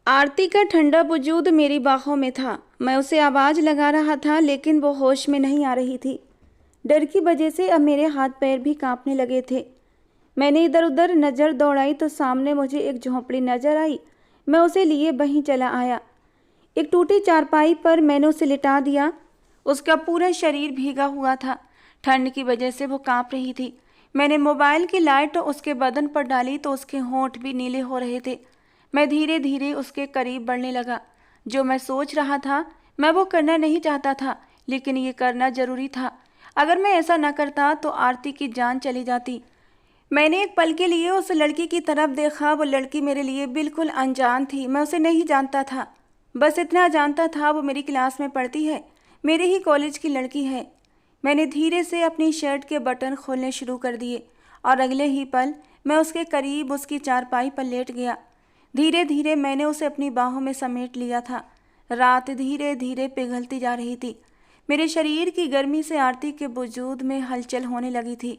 आरती का ठंडा वजूद मेरी बाहों में था। मैं उसे आवाज़ लगा रहा था लेकिन वो होश में नहीं आ रही थी। डर की वजह से अब मेरे हाथ पैर भी कांपने लगे थे। मैंने इधर उधर नज़र दौड़ाई तो सामने मुझे एक झोंपड़ी नजर आई। मैं उसे लिए वहीं चला आया। एक टूटी चारपाई पर मैंने उसे लिटा दिया। उसका पूरा शरीर भीगा हुआ था। ठंड की वजह से वो कांप रही थी। मैंने मोबाइल की लाइट उसके बदन पर डाली तो उसके होंठ भी नीले हो रहे थे। मैं धीरे धीरे उसके करीब बढ़ने लगा। जो मैं सोच रहा था मैं वो करना नहीं चाहता था, लेकिन ये करना जरूरी था। अगर मैं ऐसा न करता तो आरती की जान चली जाती। मैंने एक पल के लिए उस लड़की की तरफ देखा। वो लड़की मेरे लिए बिल्कुल अनजान थी। मैं उसे नहीं जानता था। बस इतना जानता था वो मेरी क्लास में पढ़ती है, मेरे ही कॉलेज की लड़की है। मैंने धीरे से अपनी शर्ट के बटन खोलने शुरू कर दिए और अगले ही पल मैं उसके करीब उसकी चारपाई पर लेट गया। धीरे धीरे मैंने उसे अपनी बाहों में समेट लिया था। रात धीरे धीरे पिघलती जा रही थी। मेरे शरीर की गर्मी से आरती के वजूद में हलचल होने लगी थी।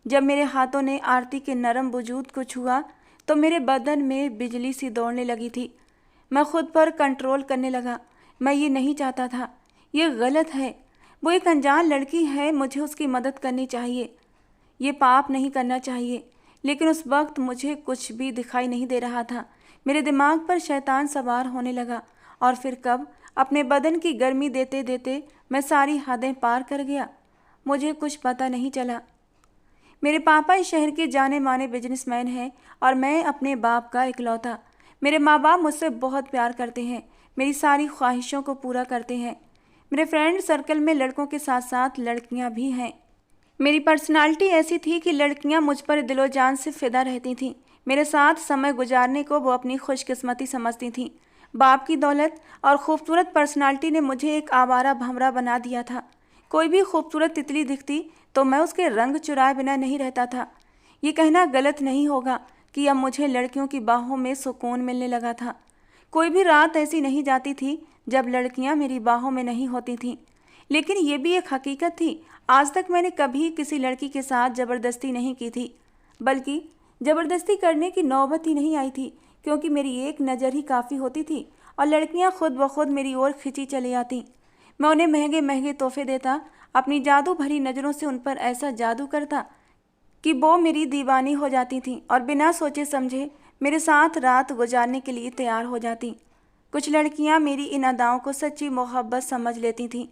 जब मेरे हाथों ने आरती के नरम वजूद को छुआ तो मेरे बदन में बिजली सी दौड़ने लगी थी। मैं खुद पर कंट्रोल करने लगा। मैं ये नहीं चाहता था। ये गलत है। वो एक अनजान लड़की है, मुझे उसकी मदद करनी चाहिए। ये पाप नहीं करना चाहिए। लेकिन उस वक्त मुझे कुछ भी दिखाई नहीं दे रहा था। मेरे दिमाग पर शैतान सवार होने लगा और फिर कब अपने बदन की गर्मी देते देते मैं सारी हदें पार कर गया। मुझे कुछ पता नहीं चला। मेरे पापा इस शहर के जाने माने बिजनेसमैन हैं और मैं अपने बाप का इकलौता। मेरे माँ बाप मुझसे बहुत प्यार करते हैं, मेरी सारी ख्वाहिशों को पूरा करते हैं। मेरे फ्रेंड सर्कल में लड़कों के साथ साथ लड़कियाँ भी हैं। मेरी पर्सनालिटी ऐसी थी कि लड़कियाँ मुझ पर दिलो जान से फिदा रहती थीं। मेरे साथ समय गुजारने को वो अपनी खुशकिस्मती समझती थीं। बाप की दौलत और खूबसूरत पर्सनालिटी ने मुझे एक आवारा भंवरा बना दिया था। कोई भी खूबसूरत तितली दिखती तो मैं उसके रंग चुराए बिना नहीं रहता था। ये कहना गलत नहीं होगा कि अब मुझे लड़कियों की बाहों में सुकून मिलने लगा था। कोई भी रात ऐसी नहीं जाती थी जब लड़कियां मेरी बाहों में नहीं होती थीं। लेकिन ये भी एक हकीकत थी, आज तक मैंने कभी किसी लड़की के साथ ज़बरदस्ती नहीं की थी। बल्कि ज़बरदस्ती करने की नौबत ही नहीं आई थी, क्योंकि मेरी एक नज़र ही काफ़ी होती थी और लड़कियां खुद ब खुद मेरी ओर खिंची चली आती। मैं उन्हें महंगे महंगे तोहफे देता, अपनी जादू भरी नज़रों से उन पर ऐसा जादू करता कि वो मेरी दीवानी हो जाती थीं और बिना सोचे समझे मेरे साथ रात गुजारने के लिए तैयार हो जाती। कुछ लड़कियां मेरी इन अदाओं को सच्ची मोहब्बत समझ लेती थीं।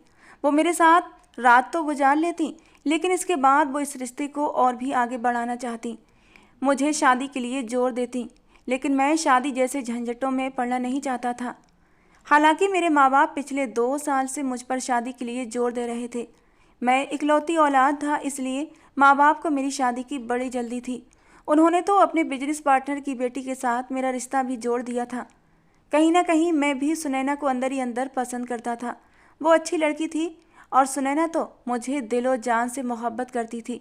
वो मेरे साथ रात तो गुजार लेती, लेकिन इसके बाद वो इस रिश्ते को और भी आगे बढ़ाना चाहती। मुझे शादी के लिए जोर देती, लेकिन मैं शादी जैसे झंझटों में पड़ना नहीं चाहता था। हालांकि मेरे माँ बाप पिछले 2 साल से मुझ पर शादी के लिए जोर दे रहे थे। मैं इकलौती औलाद था, इसलिए माँ बाप को मेरी शादी की बड़ी जल्दी थी। उन्होंने तो अपने बिजनेस पार्टनर की बेटी के साथ मेरा रिश्ता भी जोड़ दिया था। कहीं ना कहीं मैं भी सुनैना को अंदर ही अंदर पसंद करता था। वो अच्छी लड़की थी और सुनैना तो मुझे दिलो जान से मोहब्बत करती थी।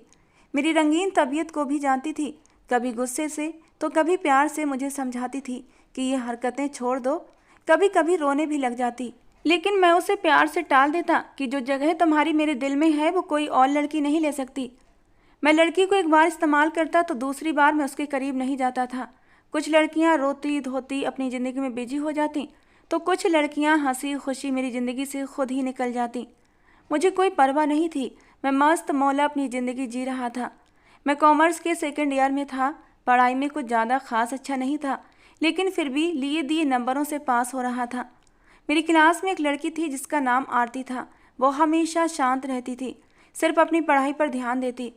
मेरी रंगीन तबीयत को भी जानती थी। कभी गुस्से से तो कभी प्यार से मुझे समझाती थी कि ये हरकतें छोड़ दो। कभी कभी रोने भी लग जाती, लेकिन मैं उसे प्यार से टाल देता कि जो जगह तुम्हारी मेरे दिल में है वो कोई और लड़की नहीं ले सकती। मैं लड़की को एक बार इस्तेमाल करता तो दूसरी बार मैं उसके करीब नहीं जाता था। कुछ लड़कियां रोती धोती अपनी ज़िंदगी में बिजी हो जाती, तो कुछ लड़कियां हंसी खुशी मेरी ज़िंदगी से खुद ही निकल जाती। मुझे कोई परवाह नहीं थी। मैं मस्त मौला अपनी ज़िंदगी जी रहा था। मैं कॉमर्स के सेकेंड ईयर में था। पढ़ाई में कुछ ज़्यादा खास अच्छा नहीं था, लेकिन फिर भी लिए दिए नंबरों से पास हो रहा था। मेरी क्लास में एक लड़की थी जिसका नाम आरती था। वो हमेशा शांत रहती थी, सिर्फ अपनी पढ़ाई पर ध्यान देती।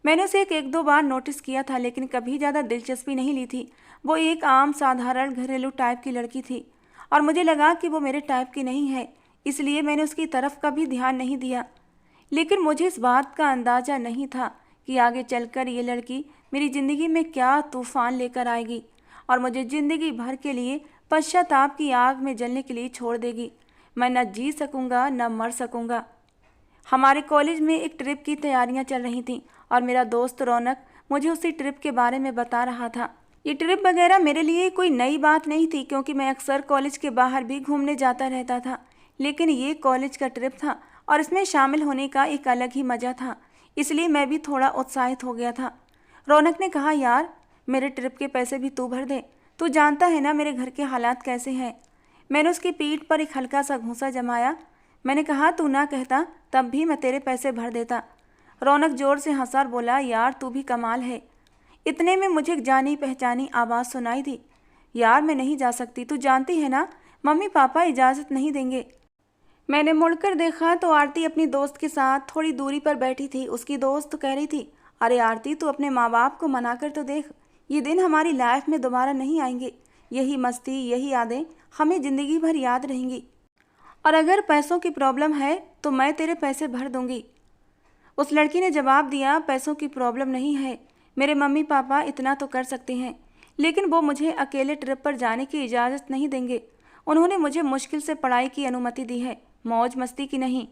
मैंने उसे एक दो बार नोटिस किया था, लेकिन कभी ज़्यादा दिलचस्पी नहीं ली थी। वो एक आम साधारण घरेलू टाइप की लड़की थी और मुझे लगा कि वो मेरे टाइप की नहीं है, इसलिए मैंने उसकी तरफ कभी ध्यान नहीं दिया। लेकिन मुझे इस बात का अंदाज़ा नहीं था कि आगे चलकर ये लड़की मेरी ज़िंदगी में क्या तूफ़ान लेकर आएगी और मुझे ज़िंदगी भर के लिए पश्चाताप की आग में जलने के लिए छोड़ देगी। मैं न जी सकूँगा न मर सकूँगा। हमारे कॉलेज में एक ट्रिप की तैयारियां चल रही थीं और मेरा दोस्त रौनक मुझे उसी ट्रिप के बारे में बता रहा था। ये ट्रिप वगैरह मेरे लिए कोई नई बात नहीं थी, क्योंकि मैं अक्सर कॉलेज के बाहर भी घूमने जाता रहता था। लेकिन ये कॉलेज का ट्रिप था और इसमें शामिल होने का एक अलग ही मज़ा था, इसलिए मैं भी थोड़ा उत्साहित हो गया था। रौनक ने कहा, यार मेरे ट्रिप के पैसे भी तू भर दे, तू जानता है ना मेरे घर के हालात कैसे हैं। मैंने उसकी पीठ पर एक हल्का सा घूंसा जमाया। मैंने कहा, तू ना कहता तब भी मैं तेरे पैसे भर देता। रौनक जोर से हंसा और बोला, यार तू भी कमाल है। इतने में मुझे एक जानी पहचानी आवाज़ सुनाई दी। यार मैं नहीं जा सकती, तू जानती है ना मम्मी पापा इजाज़त नहीं देंगे। मैंने मुड़कर देखा तो आरती अपनी दोस्त के साथ थोड़ी दूरी पर बैठी थी। उसकी दोस्त तो कह रही थी, अरे आरती तू अपने माँ बाप को मना कर तो देख, ये दिन हमारी लाइफ में दोबारा नहीं आएंगे। यही मस्ती, यही यादें हमें ज़िंदगी भर याद रहेंगी। और अगर पैसों की प्रॉब्लम है तो मैं तेरे पैसे भर दूंगी। उस लड़की ने जवाब दिया, पैसों की प्रॉब्लम नहीं है, मेरे मम्मी पापा इतना तो कर सकते हैं, लेकिन वो मुझे अकेले ट्रिप पर जाने की इजाज़त नहीं देंगे। उन्होंने मुझे मुश्किल से पढ़ाई की अनुमति दी है, मौज मस्ती की नहीं।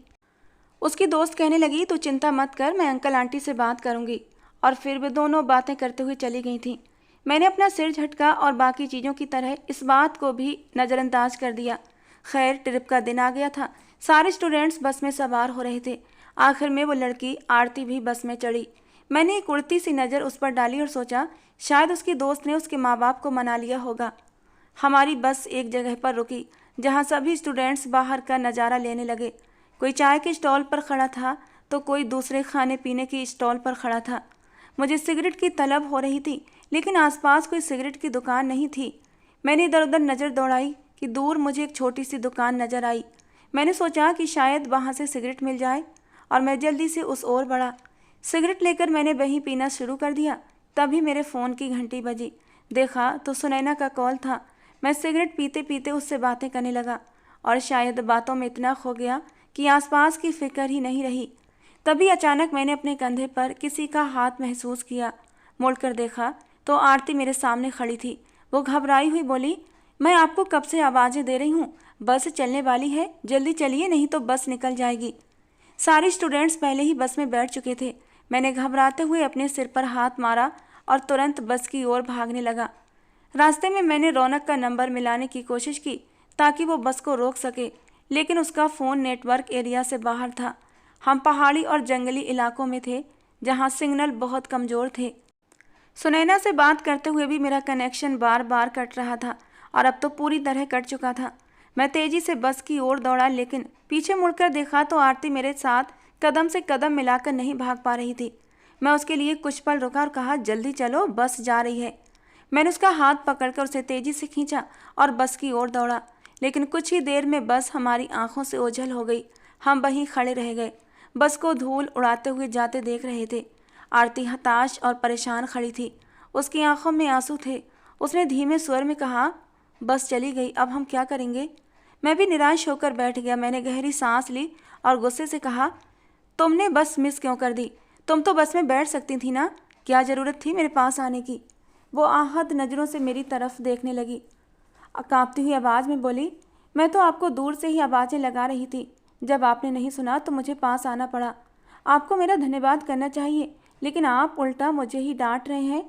उसकी दोस्त कहने लगी, तू चिंता मत कर, मैं अंकल आंटी से बात करूंगी। और फिर वे दोनों बातें करते हुए चली गई थीं। मैंने अपना सिर झटका और बाकी चीज़ों की तरह इस बात को भी नज़रअंदाज कर दिया। खैर ट्रिप का दिन आ गया था। सारे स्टूडेंट्स बस में सवार हो रहे थे। आखिर में वो लड़की आरती भी बस में चढ़ी। मैंने एक उड़ती सी नज़र उस पर डाली और सोचा, शायद उसकी दोस्त ने उसके माँ बाप को मना लिया होगा। हमारी बस एक जगह पर रुकी जहाँ सभी स्टूडेंट्स बाहर का नज़ारा लेने लगे। कोई चाय के स्टॉल पर खड़ा था तो कोई दूसरे खाने पीने की स्टॉल पर खड़ा था। मुझे सिगरेट की तलब हो रही थी, लेकिन आसपास कोई सिगरेट की दुकान नहीं थी। मैंने इधर उधर नज़र दौड़ाई कि दूर मुझे एक छोटी सी दुकान नज़र आई। मैंने सोचा कि शायद वहाँ से सिगरेट मिल जाए और मैं जल्दी से उस ओर बढ़ा। सिगरेट लेकर मैंने वहीं पीना शुरू कर दिया। तभी मेरे फ़ोन की घंटी बजी। देखा तो सुनैना का कॉल था। मैं सिगरेट पीते पीते उससे बातें करने लगा और शायद बातों में इतना खो गया कि आसपास की फिक्र ही नहीं रही। तभी अचानक मैंने अपने कंधे पर किसी का हाथ महसूस किया। मुड़कर देखा तो आरती मेरे सामने खड़ी थी। वो घबराई हुई बोली, मैं आपको कब से आवाज़ें दे रही हूँ, बस चलने वाली है, जल्दी चलिए नहीं तो बस निकल जाएगी। सारे स्टूडेंट्स पहले ही बस में बैठ चुके थे। मैंने घबराते हुए अपने सिर पर हाथ मारा और तुरंत बस की ओर भागने लगा। रास्ते में मैंने रौनक का नंबर मिलाने की कोशिश की ताकि वो बस को रोक सके, लेकिन उसका फ़ोन नेटवर्क एरिया से बाहर था। हम पहाड़ी और जंगली इलाकों में थे जहाँ सिग्नल बहुत कमज़ोर थे। सुनैना से बात करते हुए भी मेरा कनेक्शन बार बार कट रहा था और अब तो पूरी तरह कट चुका था। मैं तेज़ी से बस की ओर दौड़ा, लेकिन पीछे मुड़कर देखा तो आरती मेरे साथ कदम से कदम मिलाकर नहीं भाग पा रही थी। मैं उसके लिए कुछ पल रुका और कहा, जल्दी चलो, बस जा रही है। मैंने उसका हाथ पकड़कर उसे तेज़ी से खींचा और बस की ओर दौड़ा, लेकिन कुछ ही देर में बस हमारी आंखों से ओझल हो गई। हम वहीं खड़े रह गए, बस को धूल उड़ाते हुए जाते देख रहे थे। आरती हताश और परेशान खड़ी थी, उसकी आंखों में आंसू थे। उसने धीमे स्वर में कहा, बस चली गई, अब हम क्या करेंगे। मैं भी निराश होकर बैठ गया। मैंने गहरी सांस ली और गुस्से से कहा, तुमने बस मिस क्यों कर दी, तुम तो बस में बैठ सकती थी ना, क्या ज़रूरत थी मेरे पास आने की। वो आहत नज़रों से मेरी तरफ देखने लगी। कांपती हुई आवाज़ में बोली, मैं तो आपको दूर से ही आवाज़ें लगा रही थी, जब आपने नहीं सुना तो मुझे पास आना पड़ा। आपको मेरा धन्यवाद करना चाहिए, लेकिन आप उल्टा मुझे ही डांट रहे हैं।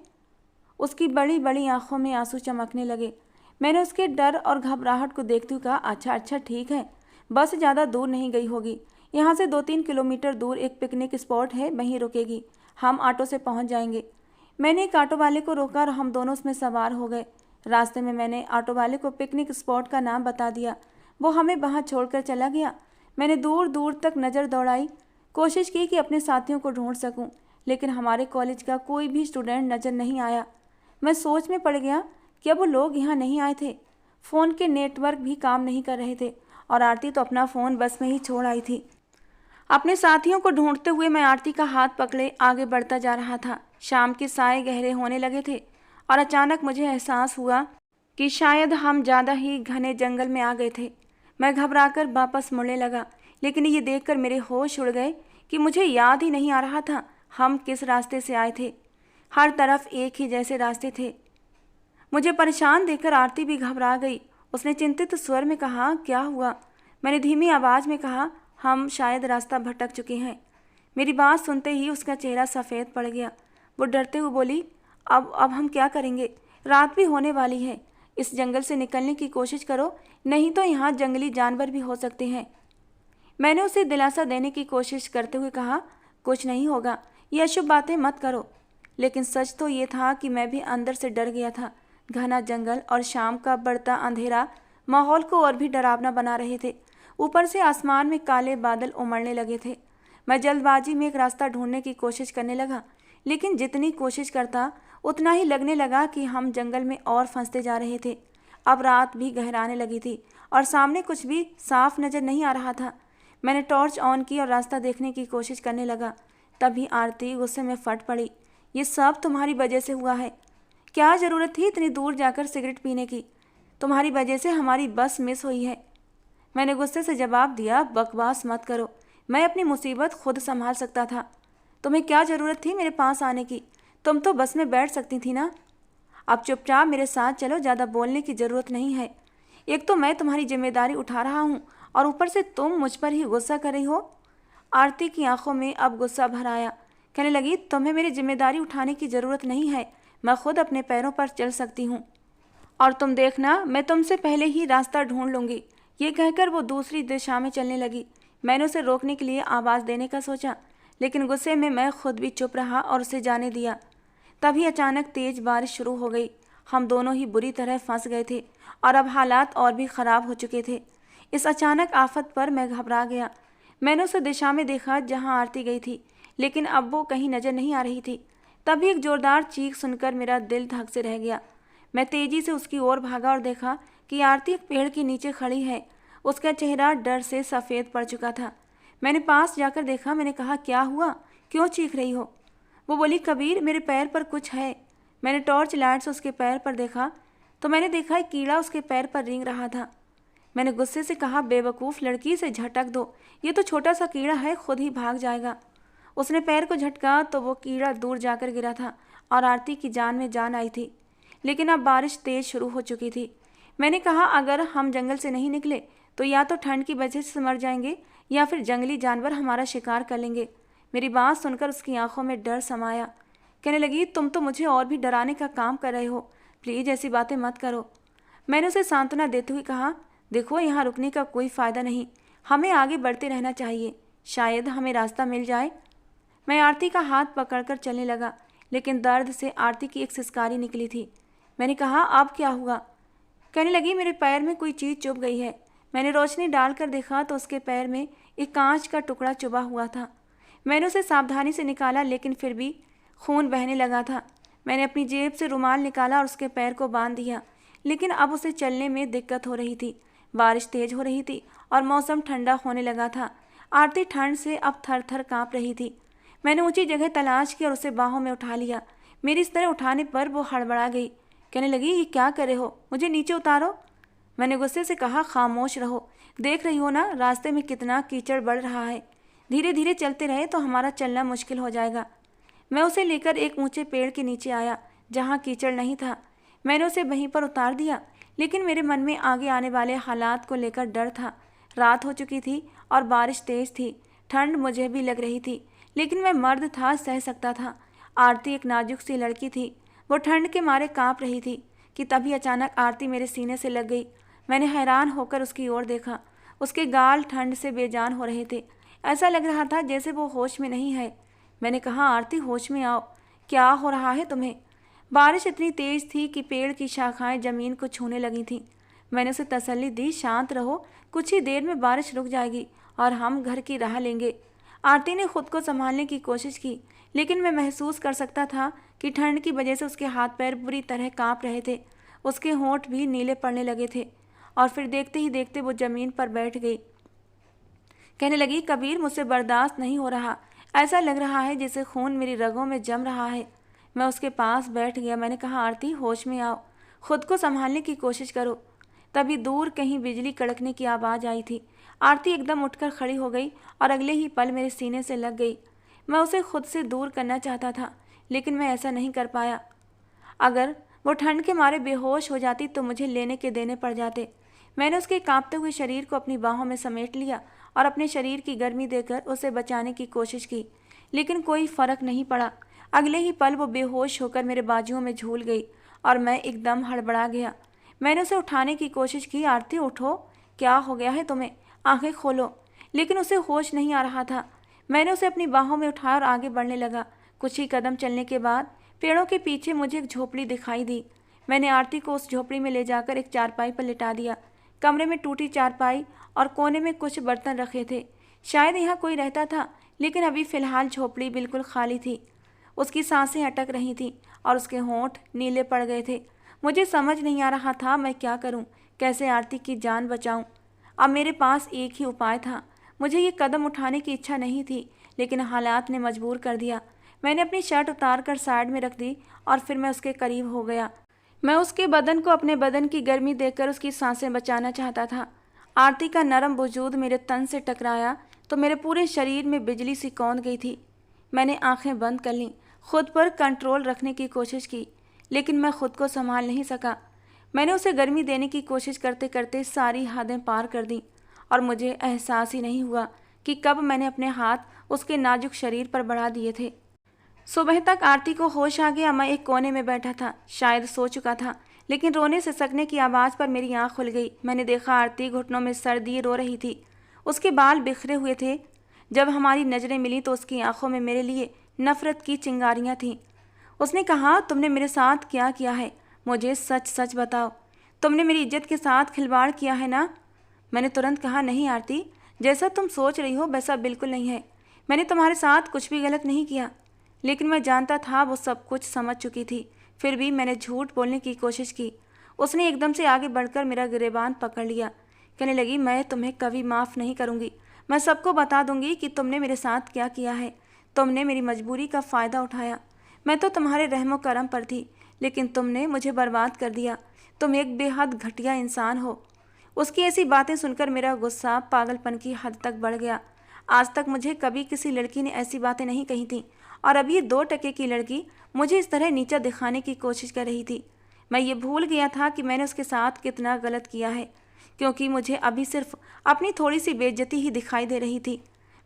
उसकी बड़ी बड़ी आंखों में आंसू चमकने लगे। मैंने उसके डर और घबराहट को देखते हुए कहा, अच्छा ठीक है, बस ज़्यादा दूर नहीं गई होगी, यहाँ से 2-3 किलोमीटर दूर एक पिकनिक स्पॉट है, वहीं रुकेगी, हम ऑटो से पहुँच जाएंगे। मैंने एक ऑटो वाले को रोका और हम दोनों उसमें सवार हो गए। रास्ते में मैंने ऑटो वाले को पिकनिक स्पॉट का नाम बता दिया। वो हमें वहाँ छोड़कर चला गया। मैंने दूर दूर तक नज़र दौड़ाई, कोशिश की कि अपने साथियों को ढूंढ सकूं, लेकिन हमारे कॉलेज का कोई भी स्टूडेंट नज़र नहीं आया। मैं सोच में पड़ गया कि अब वो लोग यहाँ नहीं आए थे। फ़ोन के नेटवर्क भी काम नहीं कर रहे थे और आरती तो अपना फ़ोन बस में ही छोड़ आई थी। अपने साथियों को ढूंढते हुए मैं आरती का हाथ पकड़े आगे बढ़ता जा रहा था। शाम के साए गहरे होने लगे थे और अचानक मुझे एहसास हुआ कि शायद हम ज़्यादा ही घने जंगल में आ गए थे। मैं घबराकर वापस मुड़ने लगा, लेकिन ये देखकर मेरे होश उड़ गए कि मुझे याद ही नहीं आ रहा था हम किस रास्ते से आए थे। हर तरफ एक ही जैसे रास्ते थे। मुझे परेशान देखकर आरती भी घबरा गई। उसने चिंतित स्वर में कहा, क्या हुआ। मैंने धीमी आवाज़ में कहा, हम शायद रास्ता भटक चुके हैं। मेरी बात सुनते ही उसका चेहरा सफ़ेद पड़ गया। वो डरते हुए बोली, अब हम क्या करेंगे, रात भी होने वाली है, इस जंगल से निकलने की कोशिश करो, नहीं तो यहाँ जंगली जानवर भी हो सकते हैं। मैंने उसे दिलासा देने की कोशिश करते हुए कहा, कुछ नहीं होगा, ये अशुभ बातें मत करो। लेकिन सच तो ये था कि मैं भी अंदर से डर गया था। घना जंगल और शाम का बढ़ता अंधेरा माहौल को और भी डरावना बना रहे थे। ऊपर से आसमान में काले बादल उमड़ने लगे थे। मैं जल्दबाजी में एक रास्ता ढूंढने की कोशिश करने लगा, लेकिन जितनी कोशिश करता उतना ही लगने लगा कि हम जंगल में और फंसते जा रहे थे। अब रात भी गहराने लगी थी और सामने कुछ भी साफ नजर नहीं आ रहा था। मैंने टॉर्च ऑन की और रास्ता देखने की कोशिश करने लगा। तभी आरती गुस्से में फट पड़ी। ये सब तुम्हारी वजह से हुआ है। क्या ज़रूरत थी इतनी दूर जाकर सिगरेट पीने की? तुम्हारी वजह से हमारी बस मिस हुई है। मैंने गुस्से से जवाब दिया, बकवास मत करो, मैं अपनी मुसीबत खुद संभाल सकता था। तुम्हें क्या ज़रूरत थी मेरे पास आने की? तुम तो बस में बैठ सकती थी ना। अब चुपचाप मेरे साथ चलो, ज़्यादा बोलने की ज़रूरत नहीं है। एक तो मैं तुम्हारी जिम्मेदारी उठा रहा हूँ और ऊपर से तुम मुझ पर ही गुस्सा कर रही हो। आरती की आंखों में अब गुस्सा भर आया। कहने लगी, तुम्हें मेरी जिम्मेदारी उठाने की ज़रूरत नहीं है, मैं खुद अपने पैरों पर चल सकती हूँ और तुम देखना, मैं तुमसे पहले ही रास्ता ढूंढ लूँगी। ये कहकर वो दूसरी दिशा में चलने लगी। मैंने उसे रोकने के लिए आवाज़ देने का सोचा, लेकिन गुस्से में मैं खुद भी चुप रहा और उसे जाने दिया। तभी अचानक तेज बारिश शुरू हो गई। हम दोनों ही बुरी तरह फंस गए थे और अब हालात और भी ख़राब हो चुके थे। इस अचानक आफत पर मैं घबरा गया। मैंने उस दिशा में देखा जहां आरती गई थी, लेकिन अब वो कहीं नज़र नहीं आ रही थी। तभी एक ज़ोरदार चीख सुनकर मेरा दिल धक से रह गया। मैं तेज़ी से उसकी ओर भागा और देखा कि आरती एक पेड़ के नीचे खड़ी है। उसका चेहरा डर से सफ़ेद पड़ चुका था। मैंने पास जाकर देखा। मैंने कहा, क्या हुआ, क्यों चीख रही हो? वो बोली, कबीर, मेरे पैर पर कुछ है। मैंने टॉर्च लाइट से उसके पैर पर देखा तो मैंने देखा एक कीड़ा उसके पैर पर रेंग रहा था। मैंने गुस्से से कहा, बेवकूफ़ लड़की, से झटक दो, ये तो छोटा सा कीड़ा है, खुद ही भाग जाएगा। उसने पैर को झटका तो वो कीड़ा दूर जाकर गिरा था और आरती की जान में जान आई थी। लेकिन अब बारिश तेज़ शुरू हो चुकी थी। मैंने कहा, अगर हम जंगल से नहीं निकले तो या तो ठंड की वजह से मर जाएंगे या फिर जंगली जानवर हमारा शिकार कर लेंगे। मेरी बात सुनकर उसकी आंखों में डर समाया। कहने लगी, तुम तो मुझे और भी डराने का काम कर रहे हो, प्लीज़ ऐसी बातें मत करो। मैंने उसे सांत्वना देते हुए कहा, देखो, यहाँ रुकने का कोई फ़ायदा नहीं, हमें आगे बढ़ते रहना चाहिए, शायद हमें रास्ता मिल जाए। मैं आरती का हाथ पकड़कर चलने लगा, लेकिन दर्द से आरती की एक सिसकारी निकली थी। मैंने कहा, अब क्या हुआ? कहने लगी, मेरे पैर में कोई चीज़ चुभ गई है। मैंने रोशनी डालकर देखा तो उसके पैर में एक कांच का टुकड़ा चुभा हुआ था। मैंने उसे सावधानी से निकाला, लेकिन फिर भी खून बहने लगा था। मैंने अपनी जेब से रुमाल निकाला और उसके पैर को बांध दिया, लेकिन अब उसे चलने में दिक्कत हो रही थी। बारिश तेज हो रही थी और मौसम ठंडा होने लगा था। आरती ठंड से अब थर थर काँप रही थी। मैंने ऊंची जगह तलाश की और उसे बाहों में उठा लिया। मेरी इस तरह उठाने पर वो हड़बड़ा गई। कहने लगी, ये क्या करे हो, मुझे नीचे उतारो। मैंने गुस्से से कहा, खामोश रहो, देख रही हो ना रास्ते में कितना कीचड़ बढ़ रहा है, धीरे धीरे चलते रहे तो हमारा चलना मुश्किल हो जाएगा। मैं उसे लेकर एक ऊंचे पेड़ के नीचे आया जहाँ कीचड़ नहीं था। मैंने उसे वहीं पर उतार दिया, लेकिन मेरे मन में आगे आने वाले हालात को लेकर डर था। रात हो चुकी थी और बारिश तेज थी। ठंड मुझे भी लग रही थी, लेकिन मैं मर्द था, सह सकता था। आरती एक नाजुक सी लड़की थी, वो ठंड के मारे काँप रही थी कि तभी अचानक आरती मेरे सीने से लग गई। मैंने हैरान होकर उसकी ओर देखा। उसके गाल ठंड से बेजान हो रहे थे। ऐसा लग रहा था जैसे वो होश में नहीं है। मैंने कहा, आरती, होश में आओ, क्या हो रहा है तुम्हें? बारिश इतनी तेज़ थी कि पेड़ की शाखाएं ज़मीन को छूने लगी थीं। मैंने उसे तसल्ली दी, शांत रहो, कुछ ही देर में बारिश रुक जाएगी और हम घर की राह लेंगे। आरती ने खुद को संभालने की कोशिश की, लेकिन मैं महसूस कर सकता था कि ठंड की वजह से उसके हाथ पैर बुरी तरह काँप रहे थे। उसके होंठ भी नीले पड़ने लगे थे और फिर देखते ही देखते वो ज़मीन पर बैठ गई। कहने लगी, कबीर, मुझसे बर्दाश्त नहीं हो रहा, ऐसा लग रहा है जैसे खून मेरी रगों में जम रहा है। मैं उसके पास बैठ गया। मैंने कहा, आरती, होश में आओ, खुद को संभालने की कोशिश करो। तभी दूर कहीं बिजली कड़कने की आवाज़ आई थी। आरती एकदम उठकर खड़ी हो गई और अगले ही पल मेरे सीने से लग गई। मैं उसे खुद से दूर करना चाहता था, लेकिन मैं ऐसा नहीं कर पाया। अगर वो ठंड के मारे बेहोश हो जाती तो मुझे लेने के देने पड़ जाते। मैंने उसके कांपते हुए शरीर को अपनी बाहों में समेट लिया और अपने शरीर की गर्मी देकर उसे बचाने की कोशिश की, लेकिन कोई फ़र्क नहीं पड़ा। अगले ही पल वो बेहोश होकर मेरे बाजुओं में झूल गई और मैं एकदम हड़बड़ा गया। मैंने उसे उठाने की कोशिश की। आरती, उठो, क्या हो गया है तुम्हें, आंखें खोलो। लेकिन उसे होश नहीं आ रहा था। मैंने उसे अपनी बाहों में उठाया और आगे बढ़ने लगा। कुछ ही कदम चलने के बाद पेड़ों के पीछे मुझे एक झोपड़ी दिखाई दी। मैंने आरती को उस झोपड़ी में ले जाकर एक चारपाई पर लिटा दिया। कमरे में टूटी चारपाई और कोने में कुछ बर्तन रखे थे। शायद यहाँ कोई रहता था, लेकिन अभी फ़िलहाल झोपड़ी बिल्कुल खाली थी। उसकी सांसें अटक रही थीं और उसके होंठ नीले पड़ गए थे। मुझे समझ नहीं आ रहा था मैं क्या करूं, कैसे आरती की जान बचाऊं। अब मेरे पास एक ही उपाय था। मुझे ये कदम उठाने की इच्छा नहीं थी, लेकिन हालात ने मजबूर कर दिया। मैंने अपनी शर्ट उतार कर साइड में रख दी और फिर मैं उसके करीब हो गया। मैं उसके बदन को अपने बदन की गर्मी देकर उसकी सांसें बचाना चाहता था। आरती का नरम वजूद मेरे तन से टकराया तो मेरे पूरे शरीर में बिजली सी कौंध गई थी। मैंने आंखें बंद कर लीं, खुद पर कंट्रोल रखने की कोशिश की, लेकिन मैं खुद को संभाल नहीं सका। मैंने उसे गर्मी देने की कोशिश करते करते सारी हदें पार कर दी और मुझे एहसास ही नहीं हुआ कि कब मैंने अपने हाथ उसके नाजुक शरीर पर बढ़ा दिए थे। सुबह तक आरती को होश आ गया। मैं एक कोने में बैठा था, शायद सो चुका था, लेकिन रोने से सकने की आवाज़ पर मेरी आँख खुल गई। मैंने देखा आरती घुटनों में सर दिए रो रही थी। उसके बाल बिखरे हुए थे। जब हमारी नज़रें मिली तो उसकी आंखों में मेरे लिए नफ़रत की चिंगारियाँ थीं। उसने कहा, तुमने मेरे साथ क्या किया है? मुझे सच सच बताओ। तुमने मेरी इज्जत के साथ खिलवाड़ किया है ना? मैंने तुरंत कहा, नहीं आरती, जैसा तुम सोच रही हो वैसा बिल्कुल नहीं है। मैंने तुम्हारे साथ कुछ भी गलत नहीं किया। लेकिन मैं जानता था वो सब कुछ समझ चुकी थी। फिर भी मैंने झूठ बोलने की कोशिश की। उसने एकदम से आगे बढ़कर मेरा गिरेबान पकड़ लिया। कहने लगी, मैं तुम्हें कभी माफ़ नहीं करूँगी। मैं सबको बता दूंगी कि तुमने मेरे साथ क्या किया है। तुमने मेरी मजबूरी का फ़ायदा उठाया। मैं तो तुम्हारे रहमो करम पर थी, लेकिन तुमने मुझे बर्बाद कर दिया। तुम एक बेहद घटिया इंसान हो। उसकी ऐसी बातें सुनकर मेरा गुस्सा पागलपन की हद तक बढ़ गया। आज तक मुझे कभी किसी लड़की ने ऐसी बातें नहीं कही थीं, और अभी 2 टके की लड़की मुझे इस तरह नीचा दिखाने की कोशिश कर रही थी। मैं ये भूल गया था कि मैंने उसके साथ कितना गलत किया है, क्योंकि मुझे अभी सिर्फ अपनी थोड़ी सी बेइज्जती ही दिखाई दे रही थी।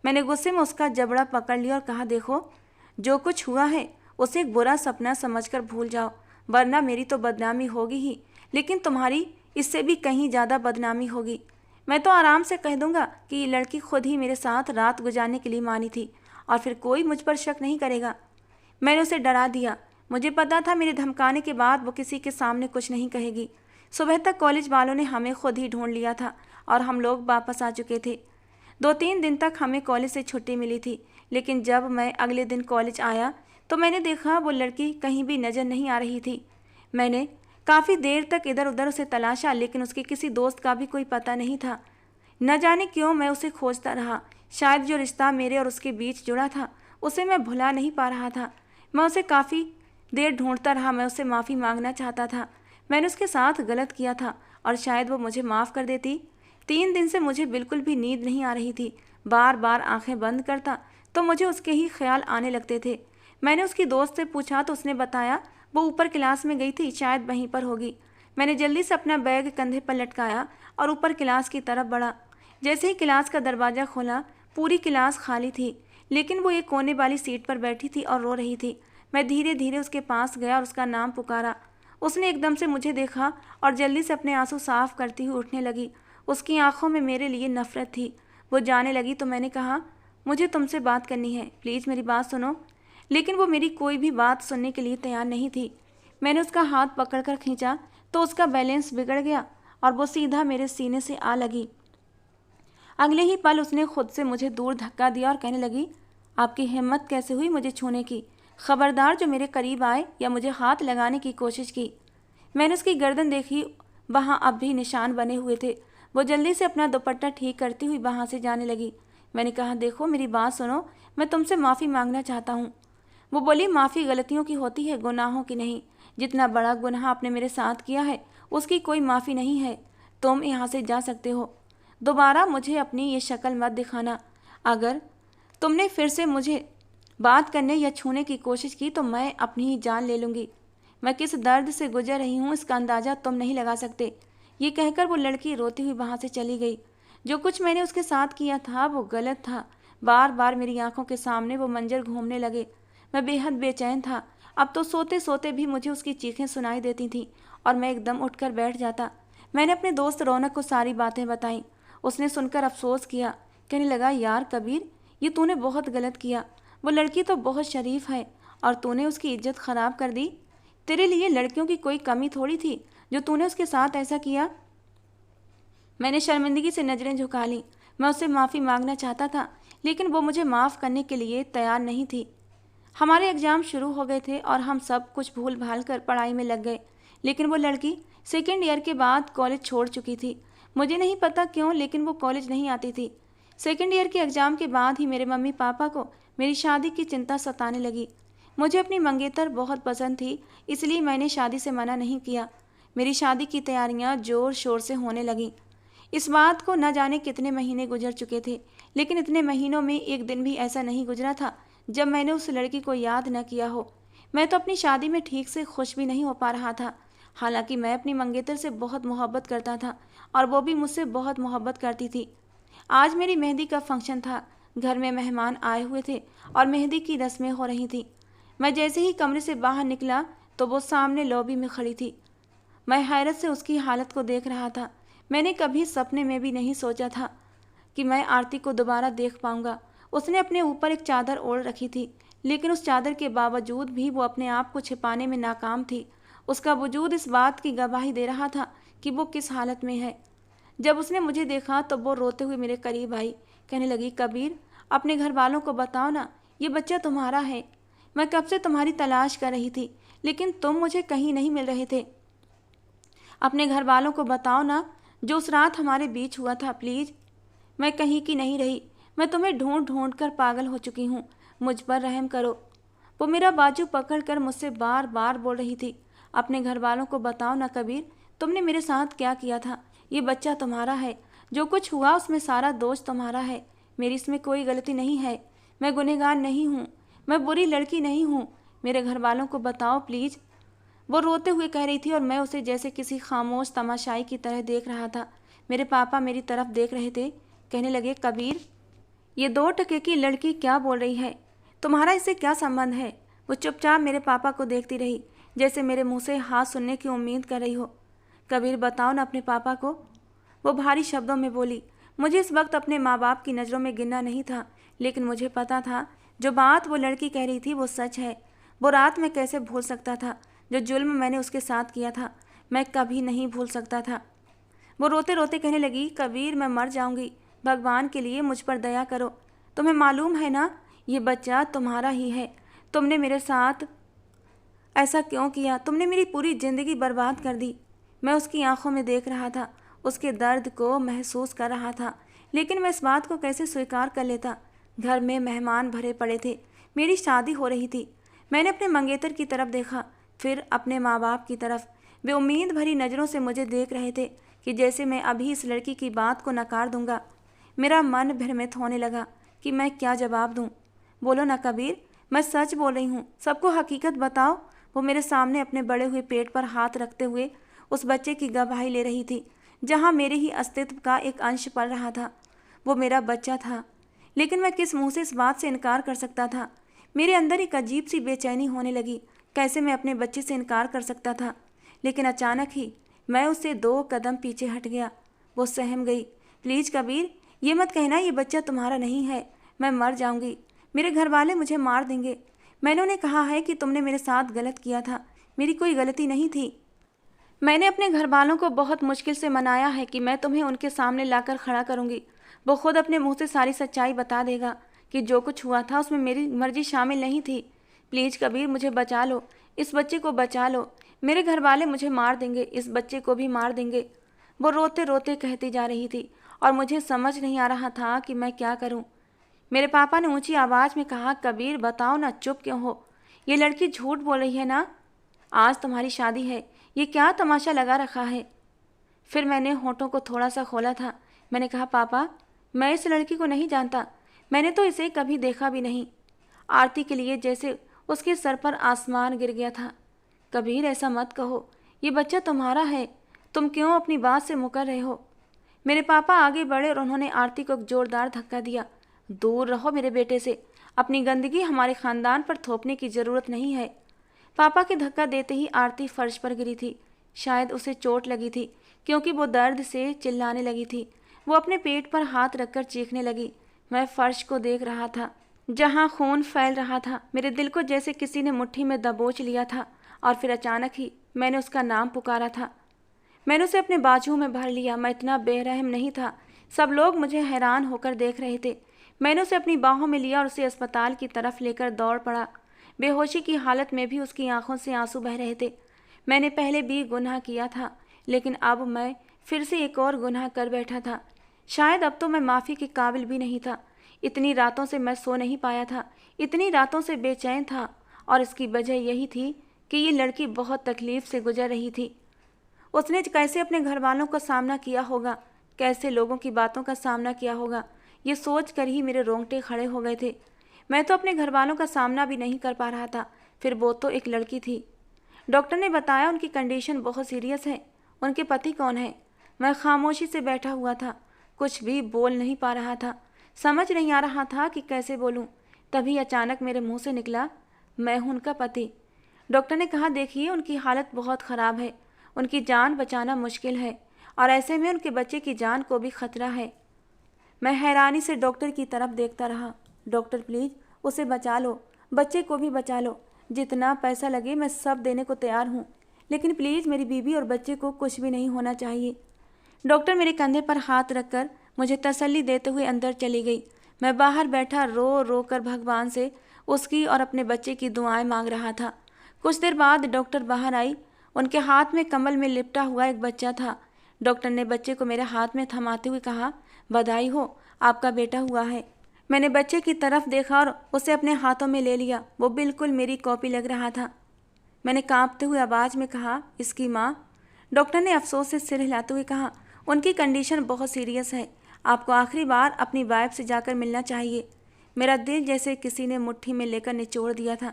मैंने गुस्से में उसका जबड़ा पकड़ लिया और कहा, देखो, जो कुछ हुआ है उसे एक बुरा सपना समझकर भूल जाओ, वरना मेरी तो बदनामी होगी ही, लेकिन तुम्हारी इससे भी कहीं ज़्यादा बदनामी होगी। मैं तो आराम से कह दूंगा कि ये लड़की खुद ही मेरे साथ रात गुजारने के लिए मानी थी, और फिर कोई मुझ पर शक नहीं करेगा। मैंने उसे डरा दिया। मुझे पता था मेरे धमकाने के बाद वो किसी के सामने कुछ नहीं कहेगी। सुबह तक कॉलेज वालों ने हमें खुद ही ढूंढ लिया था और हम लोग वापस आ चुके थे। 2-3 दिन तक हमें कॉलेज से छुट्टी मिली थी, लेकिन जब मैं अगले दिन कॉलेज आया तो मैंने देखा वो लड़की कहीं भी नज़र नहीं आ रही थी। मैंने काफ़ी देर तक इधर उधर उसे तलाशा, लेकिन उसके किसी दोस्त का भी कोई पता नहीं था। न जाने क्यों मैं उसे खोजता रहा। शायद जो रिश्ता मेरे और उसके बीच जुड़ा था उसे मैं भुला नहीं पा रहा था। मैं उसे काफ़ी देर ढूंढता रहा। मैं उससे माफ़ी मांगना चाहता था। मैंने उसके साथ गलत किया था और शायद वो मुझे माफ़ कर देती। 3 दिन से मुझे बिल्कुल भी नींद नहीं आ रही थी। बार बार आंखें बंद करता तो मुझे उसके ही ख्याल आने लगते थे। मैंने उसकी दोस्त से पूछा तो उसने बताया वो ऊपर क्लास में गई थी, शायद वहीं पर होगी। मैंने जल्दी से अपना बैग कंधे पर लटकाया और ऊपर क्लास की तरफ बढ़ा। जैसे ही क्लास का दरवाज़ा खोला, पूरी क्लास खाली थी, लेकिन वो एक कोने वाली सीट पर बैठी थी और रो रही थी। मैं धीरे धीरे उसके पास गया और उसका नाम पुकारा। उसने एकदम से मुझे देखा और जल्दी से अपने आंसू साफ करती हुई उठने लगी। उसकी आंखों में मेरे लिए नफरत थी। वो जाने लगी तो मैंने कहा, मुझे तुमसे बात करनी है, प्लीज़ मेरी बात सुनो। लेकिन वो मेरी कोई भी बात सुनने के लिए तैयार नहीं थी। मैंने उसका हाथ पकड़कर खींचा तो उसका बैलेंस बिगड़ गया और वो सीधा मेरे सीने से आ लगी। अगले ही पल उसने खुद से मुझे दूर धक्का दिया और कहने लगी, आपकी हिम्मत कैसे हुई मुझे छूने की? खबरदार जो मेरे करीब आए या मुझे हाथ लगाने की कोशिश की। मैंने उसकी गर्दन देखी, वहाँ अब भी निशान बने हुए थे। वो जल्दी से अपना दुपट्टा ठीक करती हुई वहाँ से जाने लगी। मैंने कहा, देखो मेरी बात सुनो, मैं तुमसे माफ़ी मांगना चाहता हूँ। वो बोली, माफ़ी गलतियों की होती है, गुनाहों की नहीं। जितना बड़ा गुनाह आपने मेरे साथ किया है उसकी कोई माफ़ी नहीं है। तुम यहाँ से जा सकते हो। दोबारा मुझे अपनी ये शक्ल मत दिखाना। अगर तुमने फिर से मुझे बात करने या छूने की कोशिश की तो मैं अपनी ही जान ले लूँगी। मैं किस दर्द से गुजर रही हूँ इसका अंदाज़ा तुम नहीं लगा सकते। ये कहकर वो लड़की रोती हुई वहाँ से चली गई। जो कुछ मैंने उसके साथ किया था वो गलत था। बार बार मेरी आंखों के सामने वो मंजर घूमने लगे। मैं बेहद बेचैन था। अब तो सोते सोते भी मुझे उसकी चीखें सुनाई देती थीं और मैं एकदम उठकर बैठ जाता। मैंने अपने दोस्त रौनक को सारी बातें बताईं। उसने सुनकर अफसोस किया। कहने लगा, यार कबीर, ये तूने बहुत गलत किया। वो लड़की तो बहुत शरीफ है और तूने उसकी इज्जत ख़राब कर दी। तेरे लिए लड़कियों की कोई कमी थोड़ी थी जो तूने उसके साथ ऐसा किया। मैंने शर्मिंदगी से नज़रें झुका ली। मैं उससे माफ़ी मांगना चाहता था, लेकिन वो मुझे माफ़ करने के लिए तैयार नहीं थी। हमारे एग्ज़ाम शुरू हो गए थे और हम सब कुछ भूल भाल कर पढ़ाई में लग गए। लेकिन वो लड़की सेकेंड ईयर के बाद कॉलेज छोड़ चुकी थी। मुझे नहीं पता क्यों, लेकिन वो कॉलेज नहीं आती थी। सेकेंड ईयर के एग्ज़ाम के बाद ही मेरे मम्मी पापा को मेरी शादी की चिंता सताने लगी। मुझे अपनी मंगेतर बहुत पसंद थी, इसलिए मैंने शादी से मना नहीं किया। मेरी शादी की तैयारियां ज़ोर शोर से होने लगीं। इस बात को न जाने कितने महीने गुजर चुके थे, लेकिन इतने महीनों में एक दिन भी ऐसा नहीं गुजरा था जब मैंने उस लड़की को याद न किया हो। मैं तो अपनी शादी में ठीक से खुश भी नहीं हो पा रहा था। हालांकि मैं अपनी मंगेतर से बहुत मोहब्बत करता था और वो भी मुझसे बहुत मोहब्बत करती थी। आज मेरी मेहंदी का फंक्शन था। घर में मेहमान आए हुए थे और मेहंदी की रस्में हो रही थी। मैं जैसे ही कमरे से बाहर निकला तो वो सामने लॉबी में खड़ी थी। मैं हैरत से उसकी हालत को देख रहा था। मैंने कभी सपने में भी नहीं सोचा था कि मैं आरती को दोबारा देख पाऊंगा। उसने अपने ऊपर एक चादर ओढ़ रखी थी, लेकिन उस चादर के बावजूद भी वो अपने आप को छिपाने में नाकाम थी। उसका वजूद इस बात की गवाही दे रहा था कि वो किस हालत में है। जब उसने मुझे देखा तो वो रोते हुए मेरे करीब आई। कहने लगी, कबीर, अपने घर वालों को बताओ ना, ये बच्चा तुम्हारा है। मैं कब से तुम्हारी तलाश कर रही थी, लेकिन तुम मुझे कहीं नहीं मिल रहे थे। अपने घर वालों को बताओ ना, जो उस रात हमारे बीच हुआ था, प्लीज़। मैं कहीं की नहीं रही। मैं तुम्हें ढूंढ ढूंढ कर पागल हो चुकी हूँ। मुझ पर रहम करो। वो मेरा बाजू पकड़कर मुझसे बार बार बोल रही थी, अपने घर वालों को बताओ ना कबीर, तुमने मेरे साथ क्या किया था। ये बच्चा तुम्हारा है। जो कुछ हुआ उसमें सारा दोष तुम्हारा है। मेरी इसमें कोई गलती नहीं है। मैं गुनहगार नहीं हूँ। मैं बुरी लड़की नहीं हूँ। मेरे घर वालों को बताओ प्लीज़। वो रोते हुए कह रही थी और मैं उसे जैसे किसी खामोश तमाशाई की तरह देख रहा था। मेरे पापा मेरी तरफ देख रहे थे। कहने लगे, कबीर, ये 2 टके की लड़की क्या बोल रही है? तुम्हारा इससे क्या संबंध है? वो चुपचाप मेरे पापा को देखती रही, जैसे मेरे मुंह से हाँ सुनने की उम्मीद कर रही हो। कबीर, बताओ ना अपने पापा को। वो भारी शब्दों में बोली। मुझे इस वक्त अपने माँ बाप की नज़रों में गिनना नहीं था, लेकिन मुझे पता था जो बात वो लड़की कह रही थी वो सच है। वो रात मैं कैसे भूल सकता था? जो जुल्म मैंने उसके साथ किया था, मैं कभी नहीं भूल सकता था। वो रोते रोते कहने लगी, कबीर, मैं मर जाऊंगी। भगवान के लिए मुझ पर दया करो। तुम्हें मालूम है ना, ये बच्चा तुम्हारा ही है। तुमने मेरे साथ ऐसा क्यों किया? तुमने मेरी पूरी ज़िंदगी बर्बाद कर दी। मैं उसकी आंखों में देख रहा था, उसके दर्द को महसूस कर रहा था, लेकिन मैं इस बात को कैसे स्वीकार कर लेता? घर में मेहमान भरे पड़े थे। मेरी शादी हो रही थी। मैंने अपने मंगेतर की तरफ देखा, फिर अपने माँ बाप की तरफ। वे उम्मीद भरी नज़रों से मुझे देख रहे थे कि जैसे मैं अभी इस लड़की की बात को नकार दूंगा। मेरा मन भ्रमित होने लगा कि मैं क्या जवाब दूं। बोलो ना कबीर, मैं सच बोल रही हूँ। सबको हकीकत बताओ। वो मेरे सामने अपने बड़े हुए पेट पर हाथ रखते हुए उस बच्चे की गवाही ले रही थी, जहाँ मेरे ही अस्तित्व का एक अंश पल रहा था। वो मेरा बच्चा था, लेकिन मैं किस मुँह से इस बात से इनकार कर सकता था? मेरे अंदर एक अजीब सी बेचैनी होने लगी। कैसे मैं अपने बच्चे से इनकार कर सकता था? लेकिन अचानक ही मैं उससे 2 कदम पीछे हट गया। वो सहम गई। प्लीज़ कबीर, ये मत कहना ये बच्चा तुम्हारा नहीं है। मैं मर जाऊंगी। मेरे घर वाले मुझे मार देंगे। मैंने उन्हें कहा है कि तुमने मेरे साथ गलत किया था। मेरी कोई गलती नहीं थी। मैंने अपने घर वालों को बहुत मुश्किल से मनाया है कि मैं तुम्हें उनके सामने लाकर खड़ा करूंगी। वो खुद अपने मुंह से सारी सच्चाई बता देगा कि जो कुछ हुआ था उसमें मेरी मर्जी शामिल नहीं थी। प्लीज़ कबीर, मुझे बचा लो। इस बच्चे को बचा लो। मेरे घर वाले मुझे मार देंगे, इस बच्चे को भी मार देंगे। वो रोते रोते कहती जा रही थी और मुझे समझ नहीं आ रहा था कि मैं क्या करूं। मेरे पापा ने ऊंची आवाज़ में कहा, कबीर, बताओ ना, चुप क्यों हो? ये लड़की झूठ बोल रही है ना? आज तुम्हारी शादी है, ये क्या तमाशा लगा रखा है? फिर मैंने होठों को थोड़ा सा खोला था। मैंने कहा, पापा, मैं इस लड़की को नहीं जानता। मैंने तो इसे कभी देखा भी नहीं। आरती के लिए जैसे उसके सर पर आसमान गिर गया था। कबीर, ऐसा मत कहो। ये बच्चा तुम्हारा है। तुम क्यों अपनी बात से मुकर रहे हो? मेरे पापा आगे बढ़े और उन्होंने आरती को एक जोरदार धक्का दिया। दूर रहो मेरे बेटे से। अपनी गंदगी हमारे खानदान पर थोपने की ज़रूरत नहीं है। पापा के धक्का देते ही आरती फर्श पर गिरी थी। शायद उसे चोट लगी थी, क्योंकि वो दर्द से चिल्लाने लगी थी। वो अपने पेट पर हाथ रखकर चीखने लगी। मैं फर्श को देख रहा था, जहाँ खून फैल रहा था। मेरे दिल को जैसे किसी ने मुट्ठी में दबोच लिया था और फिर अचानक ही मैंने उसका नाम पुकारा था। मैंने उसे अपने बाजुओं में भर लिया। मैं इतना बेरहम नहीं था। सब लोग मुझे हैरान होकर देख रहे थे। मैंने उसे अपनी बाहों में लिया और उसे अस्पताल की तरफ लेकर दौड़ पड़ा। बेहोशी की हालत में भी उसकी आंखों से आंसू बह रहे थे। मैंने पहले भी गुनाह किया था, लेकिन अब मैं फिर से एक और गुनाह कर बैठा था। शायद अब तो मैं माफ़ी के काबिल भी नहीं था। इतनी रातों से मैं सो नहीं पाया था, इतनी रातों से बेचैन था, और इसकी वजह यही थी कि ये लड़की बहुत तकलीफ से गुजर रही थी। उसने कैसे अपने घर वालों का सामना किया होगा, कैसे लोगों की बातों का सामना किया होगा, ये सोच कर ही मेरे रोंगटे खड़े हो गए थे। मैं तो अपने घर वालों का सामना भी नहीं कर पा रहा था, फिर वो तो एक लड़की थी। डॉक्टर ने बताया उनकी कंडीशन बहुत सीरियस है। उनके पति कौन है? मैं खामोशी से बैठा हुआ था, कुछ भी बोल नहीं पा रहा था। समझ नहीं आ रहा था कि कैसे बोलूं। तभी अचानक मेरे मुंह से निकला, मैं हूं उनका पति। डॉक्टर ने कहा, देखिए उनकी हालत बहुत ख़राब है, उनकी जान बचाना मुश्किल है, और ऐसे में उनके बच्चे की जान को भी खतरा है। मैं हैरानी से डॉक्टर की तरफ देखता रहा। डॉक्टर प्लीज़ उसे बचा लो, बच्चे को भी बचा लो। जितना पैसा लगे मैं सब देने को तैयार हूँ, लेकिन प्लीज़ मेरी बीवी और बच्चे को कुछ भी नहीं होना चाहिए। डॉक्टर मेरे कंधे पर हाथ रखकर मुझे तसल्ली देते हुए अंदर चली गई। मैं बाहर बैठा रो रो कर भगवान से उसकी और अपने बच्चे की दुआएं मांग रहा था। कुछ देर बाद डॉक्टर बाहर आई। उनके हाथ में कम्बल में लिपटा हुआ एक बच्चा था। डॉक्टर ने बच्चे को मेरे हाथ में थमाते हुए कहा, बधाई हो, आपका बेटा हुआ है। मैंने बच्चे की तरफ देखा और उसे अपने हाथों में ले लिया। वो बिल्कुल मेरी कॉपी लग रहा था। मैंने कांपते हुए आवाज़ में कहा, इसकी माँ? डॉक्टर ने अफसोस से सिर हिलाते हुए कहा, उनकी कंडीशन बहुत सीरियस है, आपको आखिरी बार अपनी वाइफ से जाकर मिलना चाहिए। मेरा दिल जैसे किसी ने मुट्ठी में लेकर निचोड़ दिया था।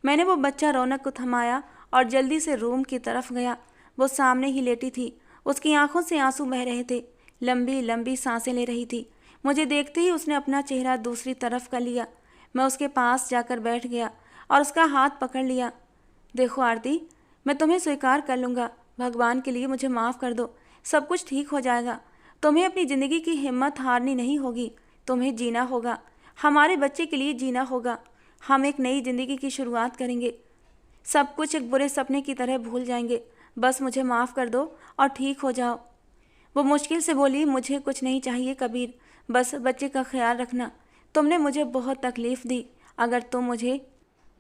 मैंने वो बच्चा रौनक को थमाया और जल्दी से रूम की तरफ गया। वो सामने ही लेटी थी, उसकी आंखों से आंसू बह रहे थे, लंबी लंबी सांसें ले रही थी। मुझे देखते ही उसने अपना चेहरा दूसरी तरफ कर लिया। मैं उसके पास जाकर बैठ गया और उसका हाथ पकड़ लिया। देखो आरती, मैं तुम्हें स्वीकार कर लूँगा, भगवान के लिए मुझे माफ़ कर दो, सब कुछ ठीक हो जाएगा। तुम्हें अपनी ज़िंदगी की हिम्मत हारनी नहीं होगी, तुम्हें जीना होगा, हमारे बच्चे के लिए जीना होगा। हम एक नई ज़िंदगी की शुरुआत करेंगे, सब कुछ एक बुरे सपने की तरह भूल जाएंगे। बस मुझे माफ़ कर दो और ठीक हो जाओ। वो मुश्किल से बोली, मुझे कुछ नहीं चाहिए कबीर, बस बच्चे का ख्याल रखना। तुमने मुझे बहुत तकलीफ़ दी। अगर तुम मुझे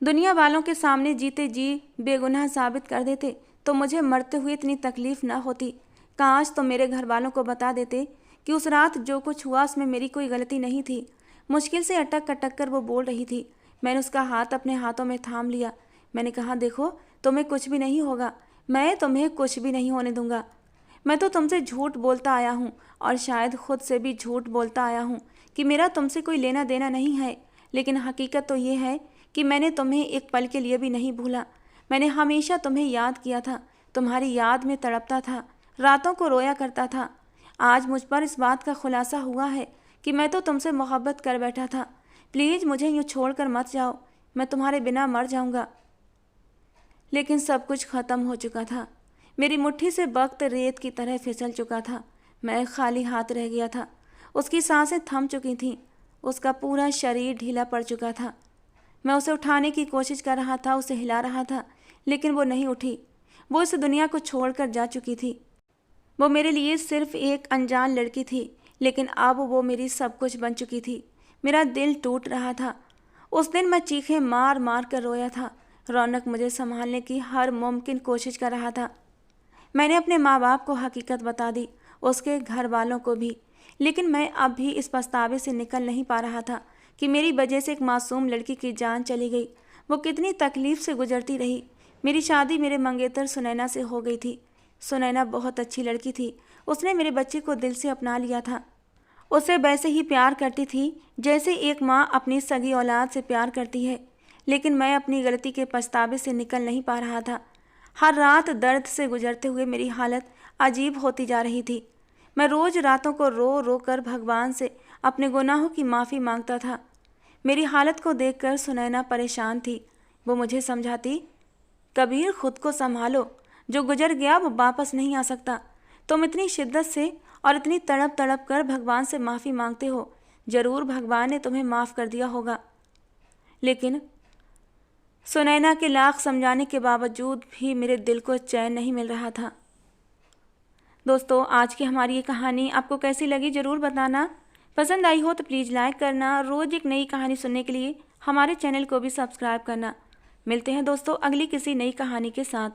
दुनिया वालों के सामने जीते जी बेगुनाह साबित कर देते तो मुझे मरते हुए इतनी तकलीफ़ ना होती। काश तुम मेरे घर वालों को बता देते कि उस रात जो कुछ हुआ उसमें मेरी कोई गलती नहीं थी। मुश्किल से अटक अटक कर वो बोल रही थी। मैंने उसका हाथ अपने हाथों में थाम लिया। मैंने कहा, देखो तुम्हें कुछ भी नहीं होगा, मैं तुम्हें कुछ भी नहीं होने दूंगा। मैं तो तुमसे झूठ बोलता आया हूँ और शायद खुद से भी झूठ बोलता आया हूँ कि मेरा तुमसे कोई लेना देना नहीं है, लेकिन हकीकत तो ये है कि मैंने तुम्हें एक पल के लिए भी नहीं भूला। मैंने हमेशा तुम्हें याद किया था, तुम्हारी याद में तड़पता था, रातों को रोया करता था। आज मुझ पर इस बात का खुलासा हुआ है कि मैं तो तुमसे मोहब्बत कर बैठा था। प्लीज़ मुझे यूँ छोड़कर मत जाओ, मैं तुम्हारे बिना मर जाऊँगा। लेकिन सब कुछ ख़त्म हो चुका था। मेरी मुट्ठी से वक्त रेत की तरह फिसल चुका था। मैं खाली हाथ रह गया था। उसकी सांसें थम चुकी थीं, उसका पूरा शरीर ढीला पड़ चुका था। मैं उसे उठाने की कोशिश कर रहा था, उसे हिला रहा था, लेकिन वो नहीं उठी। वो इस दुनिया को छोड़कर जा चुकी थी। वो मेरे लिए सिर्फ एक अनजान लड़की थी, लेकिन अब वो मेरी सब कुछ बन चुकी थी। मेरा दिल टूट रहा था। उस दिन मैं चीखें मार मार कर रोया था। रौनक मुझे संभालने की हर मुमकिन कोशिश कर रहा था। मैंने अपने माँ बाप को हकीकत बता दी, उसके घर वालों को भी, लेकिन मैं अब भी इस पछतावे से निकल नहीं पा रहा था कि मेरी वजह से एक मासूम लड़की की जान चली गई। वो कितनी तकलीफ़ से गुजरती रही। मेरी शादी मेरे मंगेतर सुनैना से हो गई थी। सुनैना बहुत अच्छी लड़की थी। उसने मेरे बच्चे को दिल से अपना लिया था। उसे वैसे ही प्यार करती थी जैसे एक माँ अपनी सगी औलाद से प्यार करती है। लेकिन मैं अपनी गलती के पछतावे से निकल नहीं पा रहा था। हर रात दर्द से गुजरते हुए मेरी हालत अजीब होती जा रही थी। मैं रोज़ रातों को रो रो कर भगवान से अपने गुनाहों की माफ़ी मांगता था। मेरी हालत को देखकर सुनैना परेशान थी। वो मुझे समझाती, कबीर खुद को संभालो, जो गुजर गया वो वापस नहीं आ सकता। तुम इतनी शिद्दत से और इतनी तड़प तड़प कर भगवान से माफ़ी मांगते हो, ज़रूर भगवान ने तुम्हें माफ़ कर दिया होगा। लेकिन सुनैना के लाख समझाने के बावजूद भी मेरे दिल को चैन नहीं मिल रहा था। दोस्तों, आज की हमारी ये कहानी आपको कैसी लगी ज़रूर बताना। पसंद आई हो तो प्लीज़ लाइक करना। रोज़ एक नई कहानी सुनने के लिए हमारे चैनल को भी सब्सक्राइब करना। मिलते हैं दोस्तों अगली किसी नई कहानी के साथ।